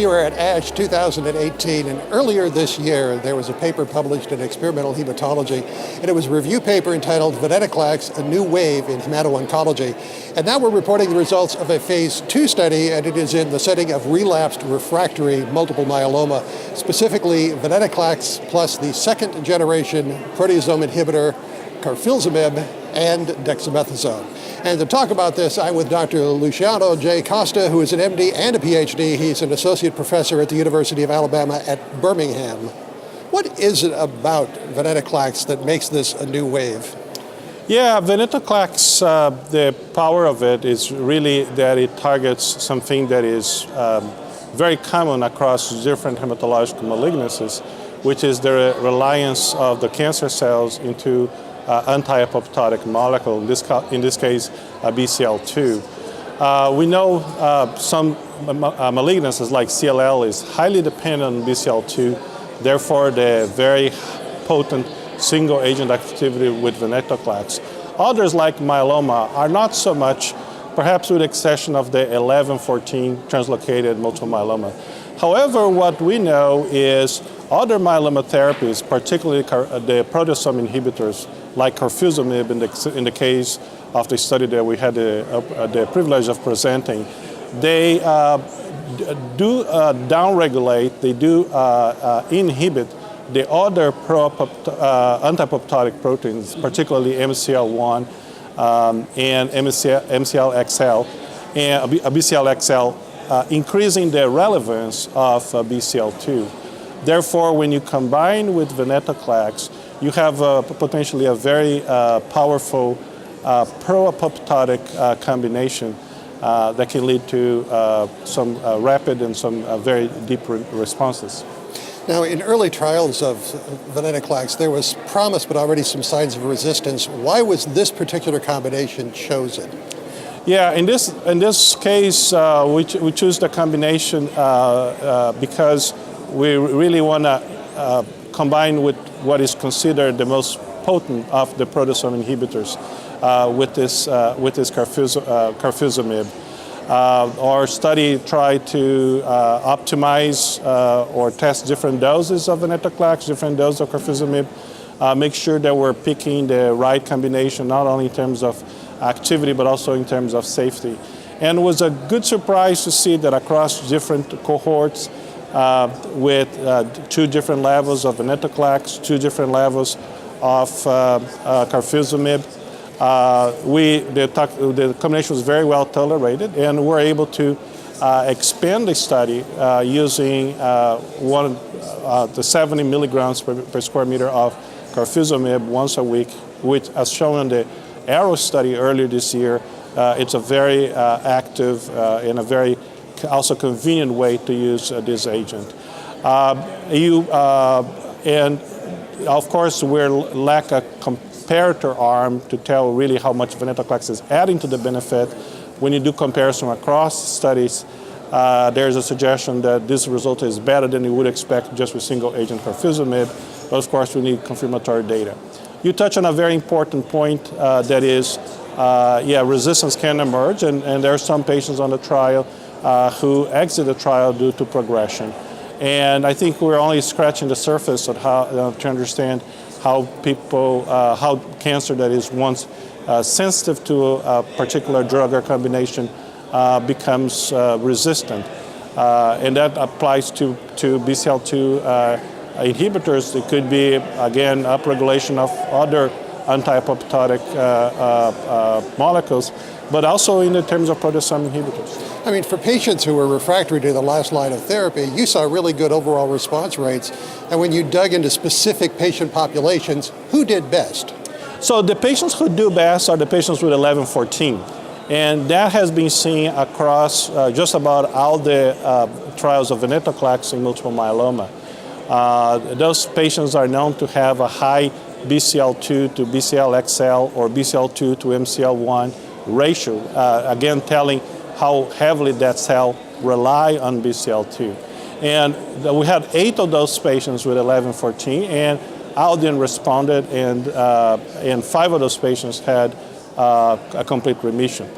We were at ASH 2018, and earlier this year there was a paper published in Experimental Hematology, and it was a review paper entitled Venetoclax, A New Wave in Hemato-Oncology. And now we're reporting the results of a phase 2 study, and it is in the setting of relapsed refractory multiple myeloma, specifically Venetoclax plus the second generation proteasome inhibitor Carfilzomib and dexamethasone. And to talk about this, I'm with Dr. Luciano J. Costa, who is an MD and a PhD. He's an associate professor at the University of Alabama at Birmingham. What is it about Venetoclax that makes this a new wave? Yeah, Venetoclax, the power of it is really that it targets something that is very common across different hematological malignancies, which is the reliance of the cancer cells into anti-apoptotic molecule, in this case BCL2. We know some malignancies like CLL is highly dependent on BCL2, therefore the very potent single agent activity with Venetoclax. Others like myeloma are not so much, perhaps with the exception of the 11-14 translocated multiple myeloma. However, what we know is other myeloma therapies, particularly the proteasome inhibitors, like Carfilzomib in the case of the study that we had the privilege of presenting, they do downregulate, they do inhibit the other anti-apoptotic proteins, particularly MCL1 and MCL-XL, and BCL-XL, increasing the relevance of BCL2. Therefore, when you combine with Venetoclax, you have potentially a very powerful pro-apoptotic combination that can lead to some rapid and some very deep responses. Now, in early trials of Venetoclax, there was promise but already some signs of resistance. Why was this particular combination chosen? Yeah, in this case, we choose the combination because we really want to combine with what is considered the most potent of the proteasome inhibitors with this Carfilzomib. Our study tried to optimize or test different doses of Venetoclax, different doses of Carfilzomib, make sure that we're picking the right combination, not only in terms of activity, but also in terms of safety. And it was a good surprise to see that across different cohorts, with 2 different levels of Venetoclax, 2 different levels of Carfilzomib, the combination was very well tolerated, and we're able to expand the study using the 70 milligrams per square meter of Carfilzomib once a week, which, as shown in the ARROW study earlier this year, it's a very active and a very also convenient way to use this agent. And of course, we lack a comparator arm to tell really how much Venetoclax is adding to the benefit. When you do comparison across studies, there's a suggestion that this result is better than you would expect just with single agent Carfilzomib, but of course we need confirmatory data. You touch on a very important point that is, resistance can emerge, and there are some patients on the trial who exit the trial due to progression. And I think we're only scratching the surface of how to understand how people, how cancer that is once sensitive to a particular drug or combination becomes resistant. And that applies to BCL2 inhibitors. It could be, again, upregulation of other anti-apoptotic molecules, but also in the terms of proteasome inhibitors. I mean, for patients who were refractory to the last line of therapy, you saw really good overall response rates. And when you dug into specific patient populations, who did best? So the patients who do best are the patients with 11-14. And that has been seen across just about all the trials of Venetoclax in multiple myeloma. Those patients are known to have a high BCL2 to BCL-XL or BCL2 to MCL1 ratio, again telling how heavily that cell rely on BCL2. And we had 8 of those patients with 11-14, and all of them responded, and 5 of those patients had a complete remission.